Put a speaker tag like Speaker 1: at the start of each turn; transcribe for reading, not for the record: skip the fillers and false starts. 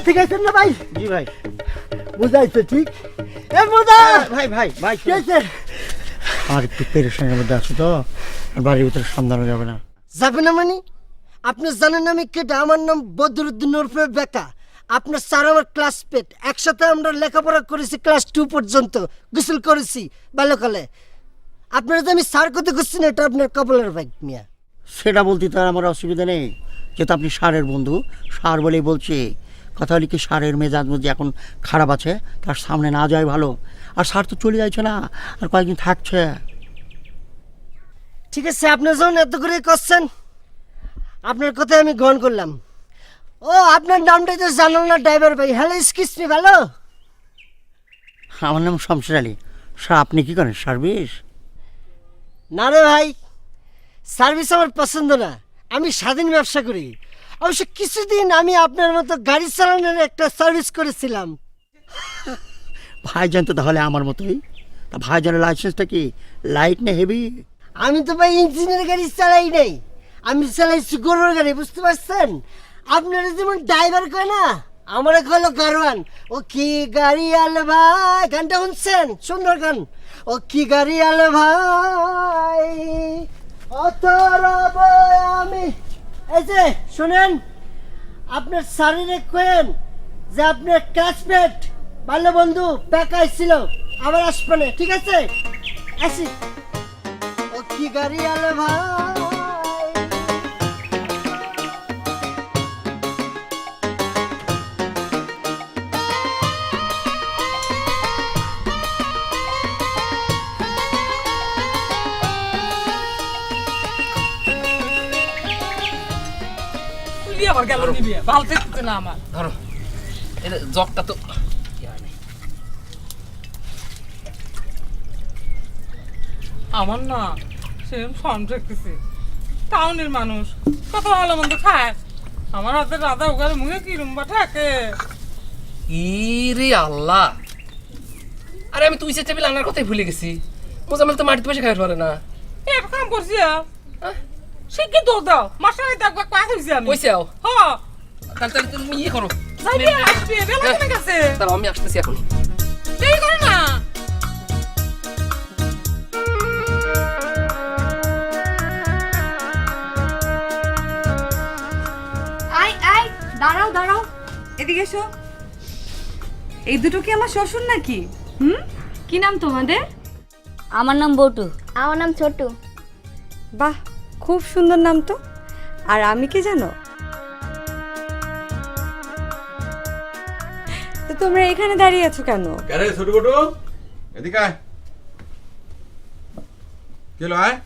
Speaker 1: থেকে আছেন না ভাই?
Speaker 2: জি ভাই।
Speaker 1: বুঝাইছে ঠিক। এ মোদা
Speaker 2: ভাই ভাই ভাই
Speaker 1: কি হয়েছে?
Speaker 2: আর একটু পেরেশানির মধ্যে আছি তো, বাড়ির ভিতরে সামলানো যাবে না।
Speaker 1: যাবে না মানে? আপনি জানেন আমি কেটা? আমার নাম বদরুদ্দিন ওরফে বেকা। আপনার স্যার আমার ক্লাসমেট, একসাথে আমরা লেখাপড়া করেছি ক্লাস 2 পর্যন্ত, গোসল করেছি বাল্যকালে। আপনারা যে আমি স্যার করতে করছি না, এটা আপনার কপালের ভাই মিয়া।
Speaker 2: সেটা বলতে তো আর আমার অসুবিধা নেই, যেহেতু আপনি সারের বন্ধু, সার বলেই বলছি। কথা হলে কি, সারের মেজাজ মধ্যে এখন খারাপ আছে, তার সামনে না যায় ভালো। আর সার তো চলে যাচ্ছে না, আর কয়েকদিন থাকছে।
Speaker 1: ঠিক আছে, আপনি যখন এত করে করছেন, আপনার কথা আমি গ্রহণ করলাম। ও আপনার নামটাই তো জানাল না ড্রাইভার ভাই। হ্যালো, এক্সকিউজ মি, ভালো?
Speaker 2: আমার নাম শমশের আলী। স্যার আপনি কি করেন, সার্ভিস?
Speaker 1: না রে ভাই, সার্ভিস আমার পছন্দ না। আমি স্বাধীন ব্যবসা করি। অবশ্য কিছুদিন আমি আপনার মতো গাড়ি চালানোর একটা সার্ভিস করেছিলাম।
Speaker 2: ভাইজান তো তাহলে আমার মতোই। তা ভাইজানের লাইসেন্সটা কি লাইট না হেভি?
Speaker 1: আমি তো ভাই ইঞ্জিনের গাড়ি চালাই নাই, আমি চালাইছি গরুর গাড়ি, বুঝতে পারছেন? আপনারা যেমন ড্রাইভার কয় না, আমার হলো গারওয়ান। ও কি গাড়ি আলে ভাই, গানটা শুনছেন? সুন্দর গান। ও কি গাড়ি আলে ভাই, অত রব আমি। এই যে শুনেন, আপনার শারীরে কেন যে আপনার ক্লাসমেট বাল্য বন্ধু বেকার ছিল, আবার আসবে না, ঠিক আছে? আসি। ও কি গাড়ি আলে ভাই।
Speaker 3: তুই আবার গেল নিবি ভাল থাকতে না আমার।
Speaker 4: ধরো এটা জগটা তো
Speaker 3: আমার না সেম ফর্ম থাকতেছে। টাউনের মানুষ কত ভালো মন্দ খায়, আমার হাতে রাধা ওখানে মুখে কি রুম্বা থাকে।
Speaker 4: ইরে আল্লাহ, আরে আমি তুই সে টেবিল আনার কথাই ভুলে গেছি। মোজামেল তো মাটিতে বসে খাই পারে না।
Speaker 3: এক কাম করছি সে কি দৌড় দাও মাসায় দেখবা ক্লাস হয়েছি আমি
Speaker 4: কইছে আও
Speaker 3: হ্যাঁ
Speaker 4: তাহলে তাহলে তুমি ইয়ে করো,
Speaker 3: যাইবি আসবি বেলা কমে গেছে,
Speaker 4: তাহলে আমি আসতেছি এখন।
Speaker 3: দেরি করো না।
Speaker 5: আয় আয়, দাঁড়াও দাঁড়াও, এদিকে এসো। এই দুটো কি আমার শ্বশুর নাকি? কি নাম তোমাদের?
Speaker 6: আমার নাম বটু।
Speaker 7: আমার নাম ছোটু।
Speaker 5: বাহ, খুব সুন্দর নাম তো। আর আমি কি জানো, তো তোমরা এখানে দাঁড়িয়ে আছো কেন?
Speaker 8: ছোট বটু, এদিকে আয়। কি হলো, আয়।